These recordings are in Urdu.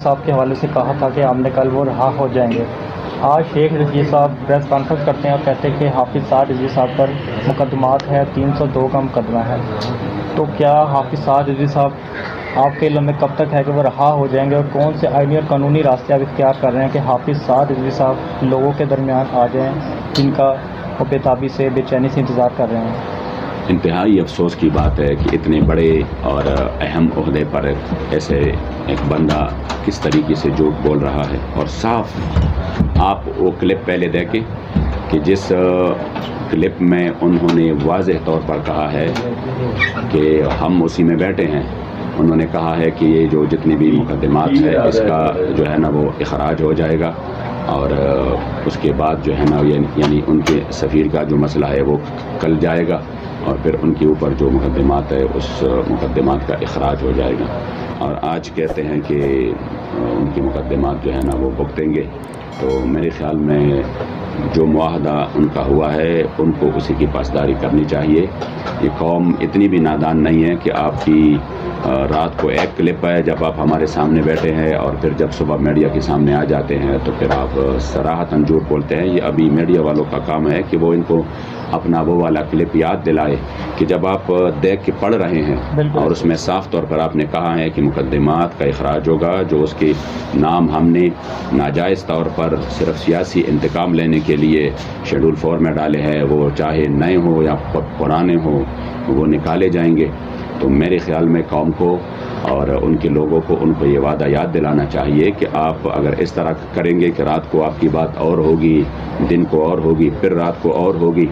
صاحب کے حوالے سے کہا تھا کہ آپ نے کل وہ رہا ہو جائیں گے۔ آج شیخ رضوی صاحب پریس کانفرنس کرتے ہیں اور کہتے ہیں کہ حافظ سعد رضوی صاحب پر مقدمات ہے، 302 کا مقدمہ ہے۔ تو کیا حافظ سعد رضوی صاحب آپ کے علم میں کب تک ہے کہ وہ رہا ہو جائیں گے، اور کون سے آئینی اور قانونی راستے آپ اختیار کر رہے ہیں کہ حافظ سعد رضوی صاحب لوگوں کے درمیان آ جائیں جن کا وہ بے تابی سے بے چینی سے انتظار کر رہے ہیں؟ انتہائی افسوس کی بات ہے کہ اتنے بڑے اور اہم عہدے پر ایسے ایک بندہ کس طریقے سے جھوٹ بول رہا ہے، اور صاف آپ وہ کلپ پہلے دیکھیں کہ جس کلپ میں انہوں نے واضح طور پر کہا ہے کہ ہم اسی میں بیٹھے ہیں۔ انہوں نے کہا ہے کہ یہ جو جتنی بھی مقدمات ہے اس کا جو ہے نا وہ اخراج ہو جائے گا، اور اس کے بعد جو ہے نا یعنی ان کے سفیر کا جو مسئلہ ہے وہ کل جائے گا، اور پھر ان کے اوپر جو مقدمات ہے اس مقدمات کا اخراج ہو جائے گا۔ اور آج کہتے ہیں کہ ان کی مقدمات جو ہے نا وہ بھگتیں گے۔ تو میرے خیال میں جو معاہدہ ان کا ہوا ہے ان کو اسی کی پاسداری کرنی چاہیے۔ یہ قوم اتنی بھی نادان نہیں ہے کہ آپ کی رات کو ایک کلپ ہے جب آپ ہمارے سامنے بیٹھے ہیں، اور پھر جب صبح میڈیا کے سامنے آ جاتے ہیں تو پھر آپ صراحتاً جھوٹ بولتے ہیں۔ یہ ابھی میڈیا والوں کا کام ہے کہ وہ ان کو اپنا وہ والا کلپ یاد دلائے کہ جب آپ دیکھ کے پڑھ رہے ہیں اور اس میں صاف طور پر آپ نے کہا ہے کہ مقدمات کا اخراج ہوگا، جو اس کے نام ہم نے ناجائز طور پر صرف سیاسی انتقام لینے کے لیے شیڈول 4 میں ڈالے ہیں، وہ چاہے نئے ہوں یا پرانے ہوں وہ نکالے جائیں گے۔ تو میرے خیال میں قوم کو اور ان کے لوگوں کو ان کو یہ وعدہ یاد دلانا چاہیے کہ آپ اگر اس طرح کریں گے کہ رات کو آپ کی بات اور ہوگی، دن کو اور ہوگی، پھر رات کو اور ہوگی،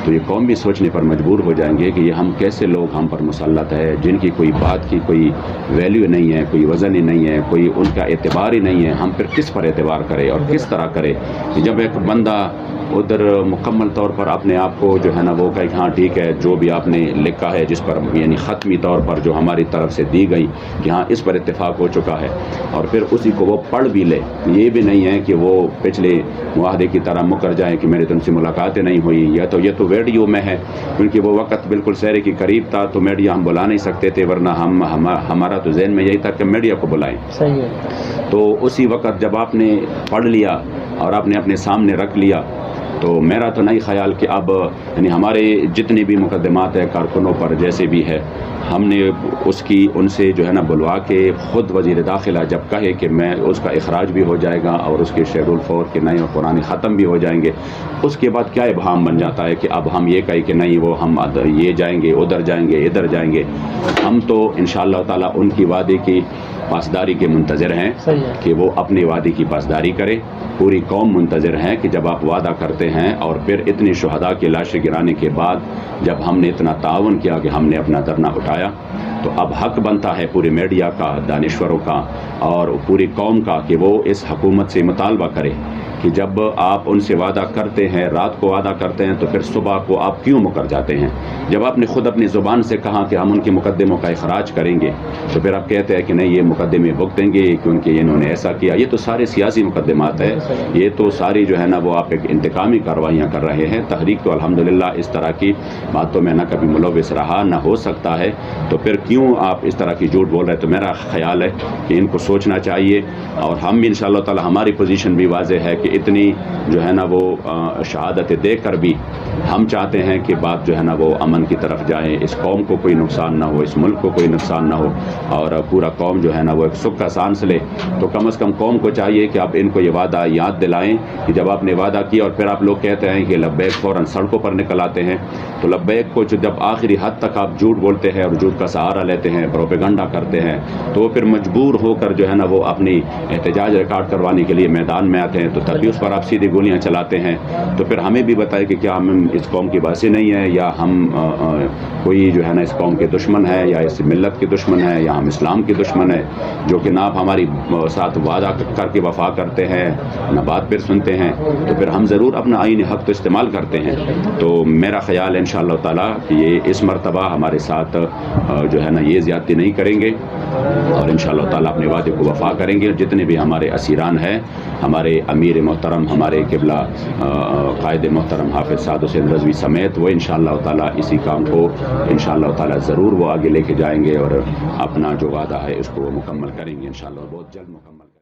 تو یہ قوم بھی سوچنے پر مجبور ہو جائیں گے کہ یہ ہم کیسے لوگ ہم پر مسلط ہے، جن کی کوئی بات کی کوئی ویلیو نہیں ہے، کوئی وزن ہی نہیں ہے، کوئی ان کا اعتبار ہی نہیں ہے، ہم پھر کس پر اعتبار کرے اور کس طرح کرے؟ جب ایک بندہ ادھر مکمل طور پر اپنے آپ کو جو ہے نا وہ کہ ہاں ٹھیک ہے جو بھی آپ نے لکھا ہے جس پر یعنی ختمی طور پر جو ہماری طرف سے دی گئی کہ ہاں اس پر اتفاق ہو چکا ہے، اور پھر اسی کو وہ پڑھ بھی لے، یہ بھی نہیں ہے کہ وہ پچھلے معاہدے کی طرح مکر جائیں کہ میری تم سے ملاقاتیں نہیں ہوئی، یا تو یہ تو ویڈیو میں ہے، کیونکہ وہ وقت بالکل سہرے کے قریب تھا تو میڈیا ہم بلا نہیں سکتے تھے، ورنہ ہمارا تو ذہن میں یہی تھا کہ میڈیا کو بلائیں۔ صحیح ہے۔ تو اسی وقت جب آپ نے پڑھ لیا اور آپ نے اپنے سامنے رکھ لیا، تو میرا تو نہیں خیال کہ اب یعنی ہمارے جتنے بھی مقدمات ہیں کارکنوں پر جیسے بھی ہے، ہم نے اس کی ان سے جو ہے نا بلوا کے خود وزیر داخلہ جب کہے کہ میں اس کا اخراج بھی ہو جائے گا اور اس کے شیڈول 4 کے نئے اور پرانے ختم بھی ہو جائیں گے، اس کے بعد کیا ابہام بن جاتا ہے کہ اب ہم یہ کہیں کہ نہیں وہ ہم یہ جائیں گے، ادھر جائیں گے، ادھر جائیں گے۔ ہم تو انشاءاللہ تعالیٰ ان کی وعدے کی پاسداری کے منتظر ہیں کہ وہ اپنے وعدے کی پاسداری کرے۔ پوری قوم منتظر ہیں کہ جب آپ وعدہ کرتے ہیں اور پھر اتنی شہداء کی لاشیں گرانے کے بعد جب ہم نے اتنا تعاون کیا کہ ہم نے اپنا دھرنا اٹھایا، تو اب حق بنتا ہے پوری میڈیا کا، دانشوروں کا اور پوری قوم کا کہ وہ اس حکومت سے مطالبہ کرے کہ جب آپ ان سے وعدہ کرتے ہیں، رات کو وعدہ کرتے ہیں، تو پھر صبح کو آپ کیوں مکر جاتے ہیں؟ جب آپ نے خود اپنی زبان سے کہا کہ ہم ان کے مقدموں کا اخراج کریں گے، تو پھر آپ کہتے ہیں کہ نہیں یہ مقدمے بھگتیں گے کیونکہ انہوں نے ایسا کیا۔ یہ تو سارے سیاسی مقدمات ہیں، یہ تو ساری جو ہے نا وہ آپ ایک انتقامی کارروائیاں کر رہے ہیں۔ تحریک تو الحمدللہ اس طرح کی باتوں میں نہ کبھی ملوث رہا نہ ہو سکتا ہے، تو پھر کیوں آپ اس طرح کی جھوٹ بول رہے ہیں؟ تو میرا خیال ہے کہ ان کو سوچنا چاہیے، اور ہم بھی انشاءاللہ تعالی ہماری پوزیشن بھی واضح ہے کہ اتنی جو ہے نا وہ شہادتیں دے کر بھی ہم چاہتے ہیں کہ بات جو ہے نا وہ امن کی طرف جائیں، اس قوم کو کوئی نقصان نہ ہو، اس ملک کو کوئی نقصان نہ ہو، اور پورا قوم جو ہے نا وہ ایک سکھ کا سانس لے۔ تو کم از کم قوم کو چاہیے کہ آپ ان کو یہ وعدہ یاد دلائیں کہ جب آپ نے وعدہ کیا اور پھر آپ لوگ کہتے ہیں کہ لبیک فوراً سڑکوں پر نکل آتے ہیں، تو لبیک کو جب آخری حد تک آپ جھوٹ بولتے ہیں اور جھوٹ کا سہارا لیتے ہیں، پروپیگنڈا کرتے ہیں، تو پھر مجبور ہو کر جو ہے نا وہ اپنی احتجاج ریکارڈ کروانے کے لیے میدان میں آتے ہیں، تو تبھی اس پر آپ سیدھی گولیاں چلاتے ہیں۔ تو پھر ہمیں بھی بتائے کہ کیا ہم اس قوم کی باسی نہیں ہے، یا ہم کوئی جو ہے نا اس قوم کے دشمن ہے، یا اس ملت کے دشمن ہے، یا ہم اسلام کے دشمن ہے، جو کہ نہ آپ ہماری ساتھ وعدہ کر کے وفا کرتے ہیں نہ بات پھر سنتے ہیں، تو پھر ہم ضرور اپنا آئینی حق تو استعمال کرتے ہیں۔ تو میرا خیال ہے انشاءاللہ تعالیٰ کہ یہ اس مرتبہ ہمارے ساتھ جو ہے نا یہ زیادتی نہیں کریں گے، اور انشاءاللہ تعالیٰ اپنے وعدے کو وفا کریں گے۔ جتنے بھی ہمارے اسیران ہیں، ہمارے امیر محترم ہمارے قبلہ قائد محترم حافظ سعد حسین رضوی سمیت وہ انشاءاللہ تعالی اسی کام کو انشاءاللہ تعالی ضرور وہ آگے لے کے جائیں گے اور اپنا جو وعدہ ہے اس کو وہ مکمل کریں گے انشاءاللہ، بہت جلد مکمل کریں گے.